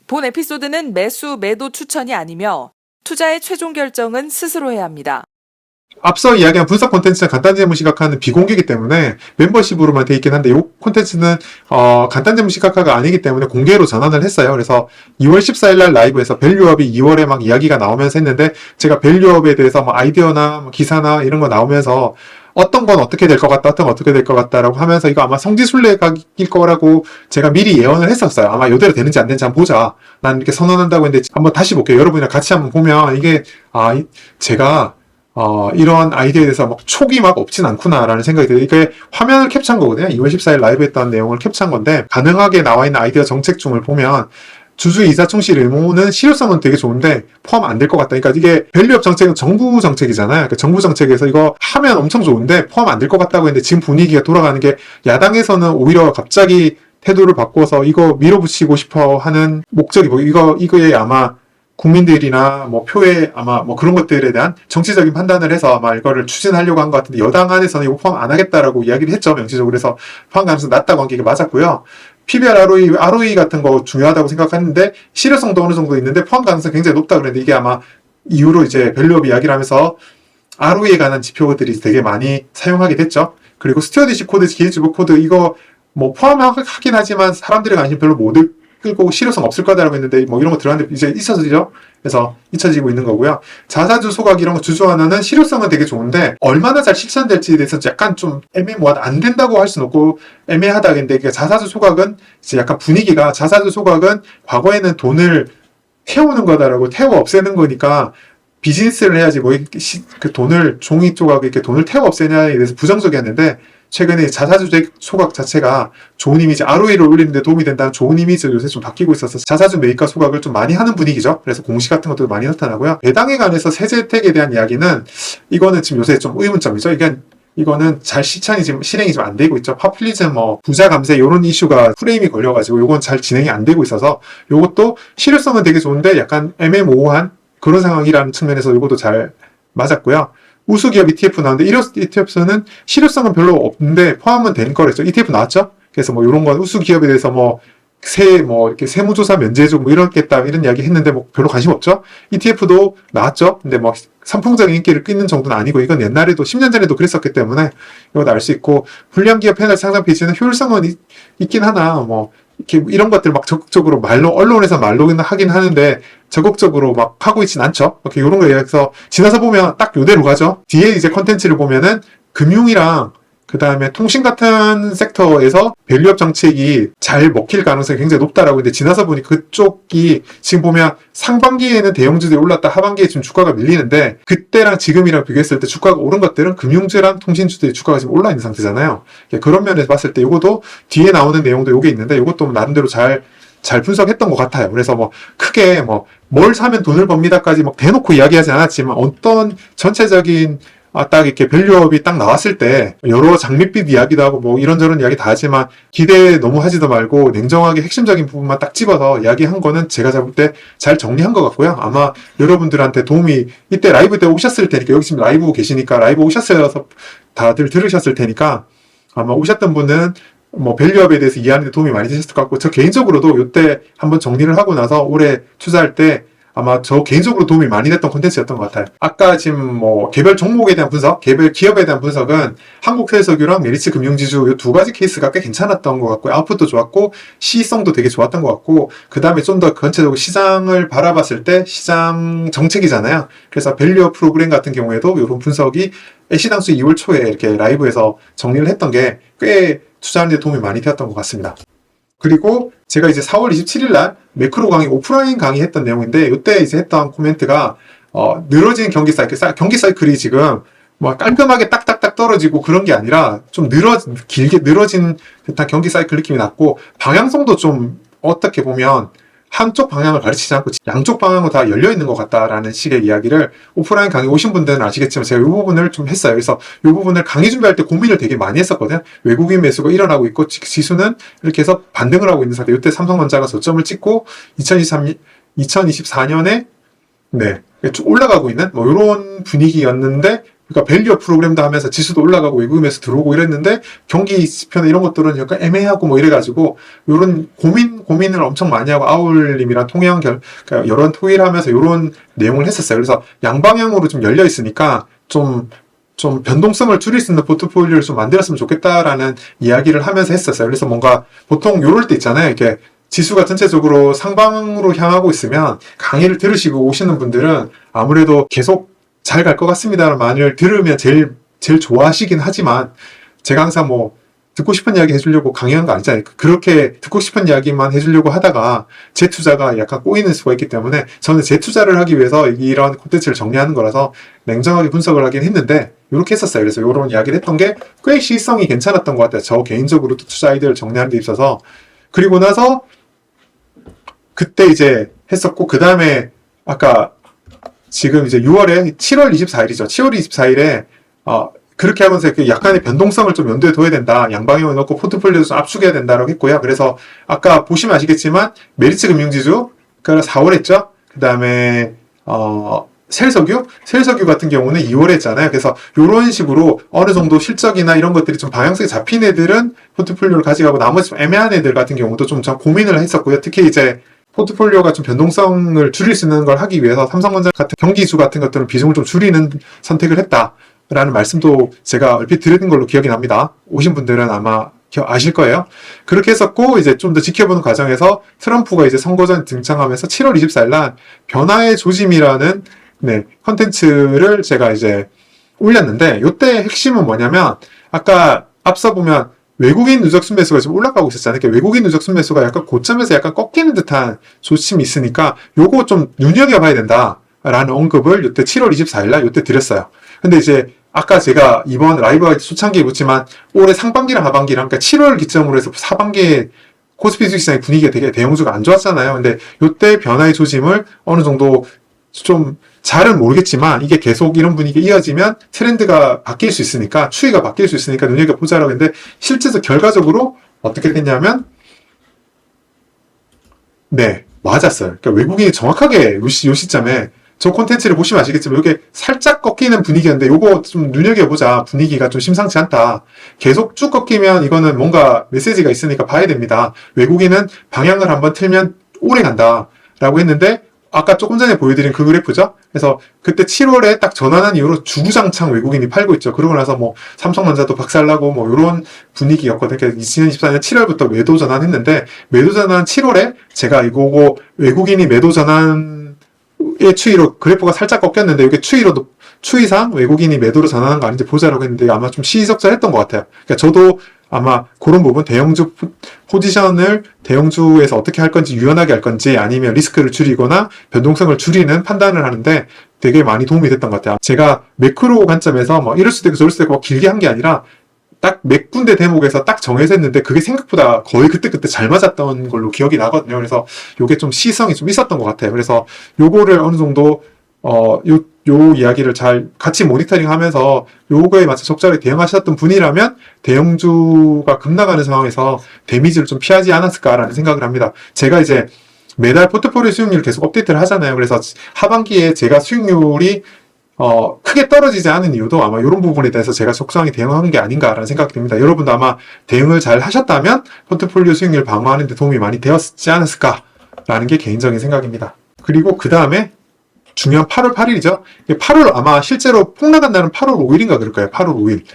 본 에피소드는 매수, 매도 추천이 아니며 투자의 최종 결정은 스스로 해야 합니다. 앞서 이야기한 분석 콘텐츠는 간단 재무 시각화는 비공개이기 때문에 멤버십으로만 돼 있긴 한데 이 콘텐츠는 간단 재무 시각화가 아니기 때문에 공개로 전환을 했어요. 그래서 2월 14일 날 라이브에서 밸류업이 2월에 막 이야기가 나오면서 했는데 제가 밸류업에 대해서 뭐 아이디어나 뭐 기사나 이런 거 나오면서 어떤 건 어떻게 될 것 같다, 어떤 건 어떻게 될 것 같다라고 하면서 이거 아마 성지순례각일 거라고 제가 미리 예언을 했었어요. 아마 이대로 되는지 안 되는지 한번 보자. 난 이렇게 선언한다고 했는데 한번 다시 볼게요. 여러분이랑 같이 한번 보면 이게 제가 이런 아이디어에 대해서 막 촉이 막 없진 않구나라는 생각이 들어요. 이게 화면을 캡처한 거거든요. 2월 14일 라이브 했던 내용을 캡처한 건데 가능하게 나와 있는 아이디어 정책중을 보면 주주 이사 충실 의무는 실효성은 되게 좋은데 포함 안 될 것 같다. 그러니까 이게 밸류업 정책은 정부 정책이잖아요. 그러니까 정부 정책에서 이거 하면 엄청 좋은데 포함 안 될 것 같다고 했는데 지금 분위기가 돌아가는 게 야당에서는 오히려 갑자기 태도를 바꿔서 이거 밀어붙이고 싶어 하는 목적이 뭐 이거에 아마 국민들이나 뭐 표에 아마 뭐 그런 것들에 대한 정치적인 판단을 해서 아마 이거를 추진하려고 한 것 같은데 여당 안에서는 이거 포함 안 하겠다라고 이야기를 했죠. 명시적으로. 그래서 포함 가능성이 낮다고 한 게 맞았고요. PBR, ROE 같은 거 중요하다고 생각했는데 실효성도 어느 정도 있는데 포함 가능성이 굉장히 높다 그랬는데 이게 아마 이후로 이제 밸류업 이야기를 하면서 ROE에 관한 지표들이 되게 많이 사용하게 됐죠. 그리고 스튜어디십 코드, 기획주부 코드 이거 뭐 포함하긴 하지만 사람들의 관심 별로 못 끌고 실효성 없을 거다라고 했는데 뭐 이런 거 들어갔는데 이제 잊혀지죠. 그래서 잊혀지고 있는 거고요. 자사주 소각 이런 거 주주환원은 실효성은 되게 좋은데 얼마나 잘 실천될지에 대해서 약간 좀 애매모호하다. 안 된다고 할 수는 없고 애매하다는데 자사주 소각은 이제 약간 분위기가 자사주 소각은 과거에는 돈을 태우는 거다라고 태워 없애는 거니까 비즈니스를 해야지 뭐 그 돈을 종이 조각에 이렇게 돈을 태워 없애냐에 대해서 부정적이었는데 최근에 자사주 소각 자체가 좋은 이미지, ROE를 올리는데 도움이 된다는 좋은 이미지로 요새 좀 바뀌고 있어서 자사주 매입과 소각을 좀 많이 하는 분위기죠. 그래서 공시 같은 것도 많이 나타나고요. 배당에 관해서 세제 혜택에 대한 이야기는 이거는 지금 요새 좀 의문점이죠. 이거는 잘 실천이 지금 실행이 좀 안 되고 있죠. 파퓰리즘, 뭐 부자 감세 이런 이슈가 프레임이 걸려가지고 이건 잘 진행이 안 되고 있어서 이것도 실효성은 되게 좋은데 약간 애매모호한 그런 상황이라는 측면에서 이것도 잘 맞았고요. 우수기업 ETF 나왔는데 이런 ETF는 실효성은 별로 없는데 포함은 된 거랬죠. ETF 나왔죠. 그래서 뭐 이런 건 우수기업에 대해서 뭐 이렇게 세무조사 면제해주고 뭐 이렇겠다 이런 이야기 했는데 뭐 별로 관심 없죠. ETF도 나왔죠. 근데 뭐 선풍적인 인기를 끌는 정도는 아니고 이건 옛날에도 10년 전에도 그랬었기 때문에 이것도 알 수 있고 불량 기업 패널 상장 페이지는 효율성은 있긴 하나 뭐 이렇게 이런 것들 막 적극적으로 언론에서 말로 하긴 하는데 적극적으로 막 하고 있진 않죠. 이렇게 이런 거 얘기해서 지나서 보면 딱 요대로 가죠. 뒤에 이제 컨텐츠를 보면은 금융이랑 그 다음에 통신 같은 섹터에서 밸류업 정책이 잘 먹힐 가능성이 굉장히 높다라고 했는데 지나서 보니 그쪽이 지금 보면 상반기에는 대형주들이 올랐다 하반기에 지금 주가가 밀리는데 그때랑 지금이랑 비교했을 때 주가가 오른 것들은 금융주랑 통신주들이 주가가 지금 올라 있는 상태잖아요. 그런 면에서 봤을 때 이것도 뒤에 나오는 내용도 요게 있는데 이것도 나름대로 잘 분석했던 것 같아요. 그래서 뭐 크게 뭘 사면 돈을 법니다까지 막 대놓고 이야기하지 않았지만 어떤 전체적인 딱 이렇게 밸류업이 딱 나왔을 때 여러 장밋빛 이야기도 하고 뭐 이런저런 이야기 다 하지만 기대 너무 하지도 말고 냉정하게 핵심적인 부분만 딱 집어서 이야기한 거는 제가 잡을 때 잘 정리한 것 같고요. 아마 여러분들한테 도움이 이때 라이브 때 오셨을 테니까 여기 지금 라이브 계시니까 라이브 오셨어서 다들 들으셨을 테니까 아마 오셨던 분은 뭐 밸류업에 대해서 이해하는 데 도움이 많이 되셨을 것 같고 저 개인적으로도 이때 한번 정리를 하고 나서 올해 투자할 때 아마 저 개인적으로 도움이 많이 됐던 콘텐츠였던 것 같아요. 아까 지금 뭐 개별 종목에 대한 분석, 개별 기업에 대한 분석은 한국세석유랑 메리츠 금융지주 이 두 가지 케이스가 꽤 괜찮았던 것 같고요. 아웃풋도 좋았고 시성도 되게 좋았던 것 같고 그 다음에 좀 더 전체적으로 시장을 바라봤을 때 시장 정책이잖아요. 그래서 밸류업 프로그램 같은 경우에도 이런 분석이 애시당초 2월 초에 이렇게 라이브에서 정리를 했던 게 꽤 투자하는 데 도움이 많이 되었던 것 같습니다. 그리고 제가 이제 4월 27일 날 매크로 강의 오프라인 강의했던 내용인데 이때 이제 했던 코멘트가 늘어진 경기 사이클이 지금 뭐 깔끔하게 딱딱딱 떨어지고 그런 게 아니라 좀 길게 늘어진 듯한 경기 사이클 느낌이 났고 방향성도 좀 어떻게 보면 한쪽 방향을 가르치지 않고 양쪽 방향으로 다 열려있는 것 같다라는 식의 이야기를 오프라인 강의 오신 분들은 아시겠지만 제가 이 부분을 좀 했어요. 그래서 이 부분을 강의 준비할 때 고민을 되게 많이 했었거든요. 외국인 매수가 일어나고 있고 지수는 이렇게 해서 반등을 하고 있는 상태. 이때 삼성전자가 저점을 찍고 2024년에 쭉 올라가고 있는 뭐 이런 분위기였는데 그러니까 밸류업 프로그램도 하면서 지수도 올라가고 외국인에서 들어오고 이랬는데 경기 지표나 이런 것들은 약간 애매하고 뭐 이래가지고 요런 고민을 엄청 많이 하고 아울님이랑 그러니까 여러 토의하면서 요런 내용을 했었어요. 그래서 양방향으로 좀 열려 있으니까 좀 변동성을 줄일 수 있는 포트폴리오를 좀 만들었으면 좋겠다라는 이야기를 하면서 했었어요. 그래서 뭔가 보통 요럴 때 있잖아요. 이렇게 지수가 전체적으로 상방으로 향하고 있으면 강의를 들으시고 오시는 분들은 아무래도 계속 잘 갈 것 같습니다라는 말을 들으면 제일 좋아하시긴 하지만 제가 항상 뭐 듣고 싶은 이야기 해주려고 강의한 거 아니잖아요. 그렇게 듣고 싶은 이야기만 해주려고 하다가 제 투자가 약간 꼬이는 수가 있기 때문에 저는 제 투자를 하기 위해서 이런 콘텐츠를 정리하는 거라서 냉정하게 분석을 하긴 했는데 이렇게 했었어요. 그래서 이런 이야기를 했던 게 꽤 시성이 괜찮았던 것 같아요. 저 개인적으로 투자 아이디어를 정리하는 데 있어서. 그리고 나서 그때 이제 했었고 그 다음에 아까 지금 이제 7월 24일이죠. 7월 24일에 그렇게 하면서 약간의 변동성을 좀 염두에 둬야 된다. 양방향을 넣고 포트폴리오도 좀 압축해야 된다라고 했고요. 그래서 아까 보시면 아시겠지만 메리츠 금융지주 그 4월 했죠. 그 다음에 셀석유 같은 경우는 2월에 했잖아요. 그래서 이런 식으로 어느 정도 실적이나 이런 것들이 좀 방향성이 잡힌 애들은 포트폴리오를 가져가고 나머지 좀 애매한 애들 같은 경우도 좀 고민을 했었고요. 특히 이제 포트폴리오가 좀 변동성을 줄일 수 있는 걸 하기 위해서 삼성전자 같은 경기주 같은 것들은 비중을 좀 줄이는 선택을 했다라는 말씀도 제가 얼핏 드린 걸로 기억이 납니다. 오신 분들은 아마 아실 거예요. 그렇게 했었고 이제 좀 더 지켜보는 과정에서 트럼프가 이제 선거전 등장하면서 7월 24일 날 변화의 조짐이라는 컨텐츠를 제가 이제 올렸는데 이때 핵심은 뭐냐면 아까 앞서 보면 외국인 누적 순매수가 지금 올라가고 있었잖아요. 그러니까 외국인 누적 순매수가 약간 고점에서 약간 꺾이는 듯한 조짐이 있으니까 요거 좀 눈여겨봐야 된다라는 언급을 이때 7월 24일 날 이때 드렸어요. 근데 이제 아까 제가 이번 라이브가 초창기에 묻지만 올해 상반기랑 하반기랑 그러니까 7월 기점으로 해서 하반기에 코스피 주식시장의 분위기가 되게 대형주가 안 좋았잖아요. 근데 이때 변화의 조짐을 어느 정도 좀 잘은 모르겠지만 이게 계속 이런 분위기가 이어지면 트렌드가 바뀔 수 있으니까 추이가 바뀔 수 있으니까 눈여겨보자라고 했는데 실제로 결과적으로 어떻게 됐냐면 맞았어요. 그러니까 외국인이 정확하게 요 시점에 저 콘텐츠를 보시면 아시겠지만 이게 살짝 꺾이는 분위기였는데 요거 좀 눈여겨보자. 분위기가 좀 심상치 않다. 계속 쭉 꺾이면 이거는 뭔가 메시지가 있으니까 봐야 됩니다. 외국인은 방향을 한번 틀면 오래 간다 라고 했는데 아까 조금 전에 보여드린 그 그래프죠. 그래서 그때 7월에 딱 전환한 이후로 주구장창 외국인이 팔고 있죠. 그러고 나서 뭐 삼성전자도 박살나고 뭐 이런 분위기였거든요. 그래서 2024년 7월부터 매도 전환했는데 매도 전환 7월에 제가 이거 외국인이 매도 전환의 추이로 그래프가 살짝 꺾였는데 이게 추이상 외국인이 매도로 전환한 거 아닌지 보자라고 했는데 아마 좀 시의적절했던 것 같아요. 그러니까 저도 아마 그런 부분 대형주 포지션을 대형주에서 어떻게 할 건지 유연하게 할 건지 아니면 리스크를 줄이거나 변동성을 줄이는 판단을 하는데 되게 많이 도움이 됐던 것 같아요. 제가 매크로 관점에서 뭐 이럴 수도 있고 저럴 수도 있고 길게 한 게 아니라 딱 몇 군데 대목에서 딱 정해서 했는데 그게 생각보다 거의 그때 잘 맞았던 걸로 기억이 나거든요. 그래서 요게 좀 시성이 좀 있었던 것 같아요. 그래서 요거를 어느 정도 요 이야기를 잘 같이 모니터링 하면서 요거에 맞춰 적절하게 대응하셨던 분이라면 대형주가 급락하는 상황에서 데미지를 좀 피하지 않았을까라는 생각을 합니다. 제가 이제 매달 포트폴리오 수익률을 계속 업데이트를 하잖아요. 그래서 하반기에 제가 수익률이 크게 떨어지지 않은 이유도 아마 이런 부분에 대해서 제가 적성하게 대응한 게 아닌가라는 생각이 듭니다. 여러분도 아마 대응을 잘 하셨다면 포트폴리오 수익률 방어하는 데 도움이 많이 되었지 않았을까라는 게 개인적인 생각입니다. 그리고 그 다음에 중요한 8월 8일이죠. 8월 아마 실제로 폭락한 날은 8월 5일인가 그럴 거예요. 8월 5일.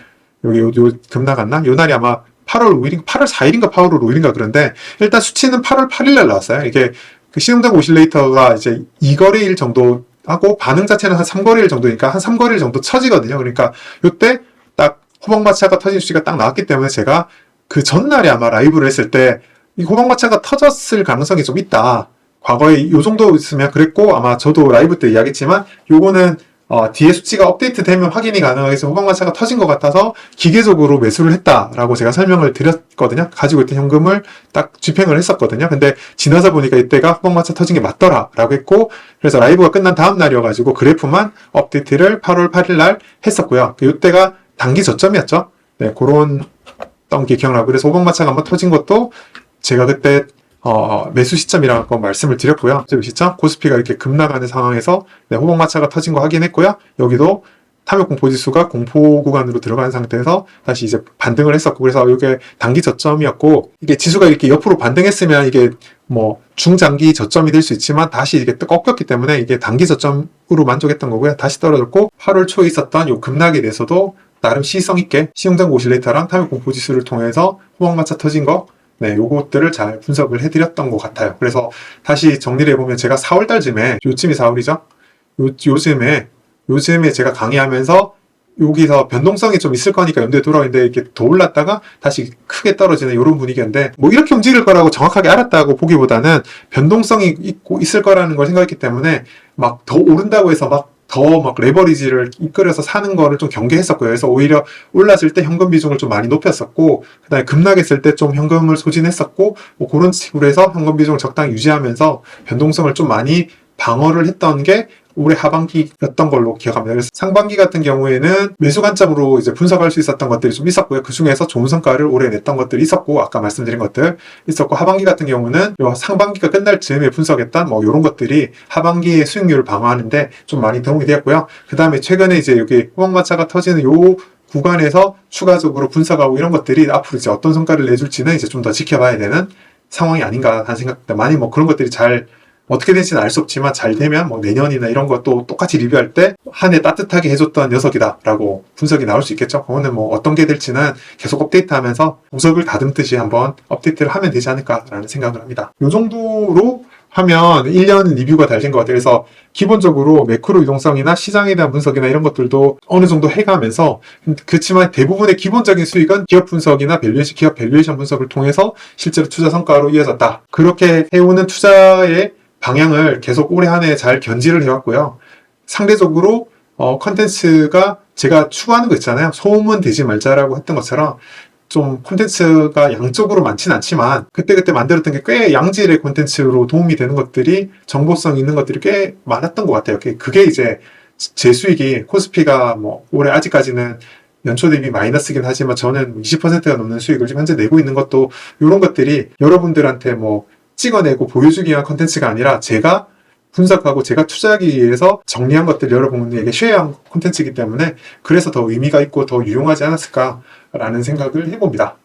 여기 급락한 날? 요 날이 아마 8월 5일인가 8월 4일인가 8월 5일인가 그런데 일단 수치는 8월 8일 날 나왔어요. 이게 그 신용장 오실레이터가 이제 2거래일 정도 하고 반응 자체는 한 3거래일 정도니까 한 3거래일 정도 처지거든요. 그러니까 요때 딱 호박마차가 터진 수치가 딱 나왔기 때문에 제가 그 전날에 아마 라이브를 했을 때 이 호박마차가 터졌을 가능성이 좀 있다. 과거에 요 정도 있으면 그랬고 아마 저도 라이브 때 이야기했지만 요거는 뒤에 수치가 업데이트 되면 확인이 가능하겠어 호박마차가 터진 것 같아서 기계적으로 매수를 했다라고 제가 설명을 드렸거든요. 가지고 있던 현금을 딱 집행을 했었거든요. 근데 지나서 보니까 이때가 호박마차 터진 게 맞더라라고 했고 그래서 라이브가 끝난 다음 날이어가지고 그래프만 업데이트를 8월 8일 날 했었고요. 이때가 단기 저점이었죠. 네, 그런 게 기억나고 그래서 호박마차가 한번 터진 것도 제가 그때 매수 시점이라고 말씀을 드렸고요. 시점 코스피가 이렇게 급락하는 상황에서 호박마차가 터진 거 확인했고요. 여기도 탐욕 공포 지수가 공포 구간으로 들어간 상태에서 다시 이제 반등을 했었고, 그래서 이게 단기 저점이었고, 이게 지수가 이렇게 옆으로 반등했으면 이게 뭐 중장기 저점이 될 수 있지만 다시 이게 또 꺾였기 때문에 이게 단기 저점으로 만족했던 거고요. 다시 떨어졌고, 8월 초에 있었던 요 급락에 대해서도 나름 시성 있게 시용장 오실레이터랑 탐욕 공포 지수를 통해서 호황마차 터진 거, 네, 요것들을 잘 분석을 해드렸던 것 같아요. 그래서 다시 정리를 해보면 제가 4월달쯤에, 요쯤이 4월이죠? 요즘에 제가 강의하면서 여기서 변동성이 좀 있을 거니까 염두에 두라고 했는데 이렇게 더 올랐다가 다시 크게 떨어지는 이런 분위기인데, 뭐 이렇게 움직일 거라고 정확하게 알았다고 보기보다는 변동성이 있을 거라는 걸 생각했기 때문에 막 더 오른다고 해서 막 더 막 레버리지를 이끌어서 사는 거를 좀 경계했었고요. 그래서 오히려 올랐을 때 현금 비중을 좀 많이 높였었고, 그 다음에 급락했을 때 좀 현금을 소진했었고, 뭐 그런 식으로 해서 현금 비중을 적당히 유지하면서 변동성을 좀 많이 방어를 했던 게 올해 하반기였던 걸로 기억합니다. 그래서 상반기 같은 경우에는 매수 관점으로 이제 분석할 수 있었던 것들이 좀 있었고요. 그 중에서 좋은 성과를 올해 냈던 것들이 있었고, 아까 말씀드린 것들 있었고, 하반기 같은 경우는 요 상반기가 끝날 즈음에 분석했던 뭐 이런 것들이 하반기의 수익률을 방어하는데 좀 많이 도움이 되었고요. 그 다음에 최근에 이제 여기 호황마차가 터지는 요 구간에서 추가적으로 분석하고 이런 것들이 앞으로 이제 어떤 성과를 내줄지는 이제 좀 더 지켜봐야 되는 상황이 아닌가 하는 생각입니다. 많이 뭐 그런 것들이 잘 어떻게 될지는 알 수 없지만 잘 되면 뭐 내년이나 이런 것도 똑같이 리뷰할 때 한 해 따뜻하게 해줬던 녀석이다 라고 분석이 나올 수 있겠죠. 그거는 뭐 어떤 게 될지는 계속 업데이트하면서 보석을 다듬듯이 한번 업데이트를 하면 되지 않을까라는 생각을 합니다. 이 정도로 하면 1년 리뷰가 다 된 것 같아요. 그래서 기본적으로 매크로 유동성이나 시장에 대한 분석이나 이런 것들도 어느 정도 해가면서, 그렇지만 대부분의 기본적인 수익은 기업 분석이나 기업 밸류에이션 분석을 통해서 실제로 투자 성과로 이어졌다. 그렇게 해오는 투자의 방향을 계속 올해 한 해 잘 견지를 해왔고요. 상대적으로 컨텐츠가 제가 추구하는 거 있잖아요. 소음은 되지 말자라고 했던 것처럼 좀 콘텐츠가 양적으로 많진 않지만 그때그때 만들었던 게 꽤 양질의 콘텐츠로 도움이 되는 것들이, 정보성 있는 것들이 꽤 많았던 것 같아요. 그게 이제 제 수익이, 코스피가 뭐 올해 아직까지는 연초 대비 마이너스긴 하지만 저는 20%가 넘는 수익을 지금 현재 내고 있는 것도, 이런 것들이 여러분들한테 뭐 찍어내고 보여주기 위한 콘텐츠가 아니라 제가 분석하고 제가 투자하기 위해서 정리한 것들 여러분에게 쉐어한 콘텐츠이기 때문에 그래서 더 의미가 있고 더 유용하지 않았을까라는 생각을 해봅니다.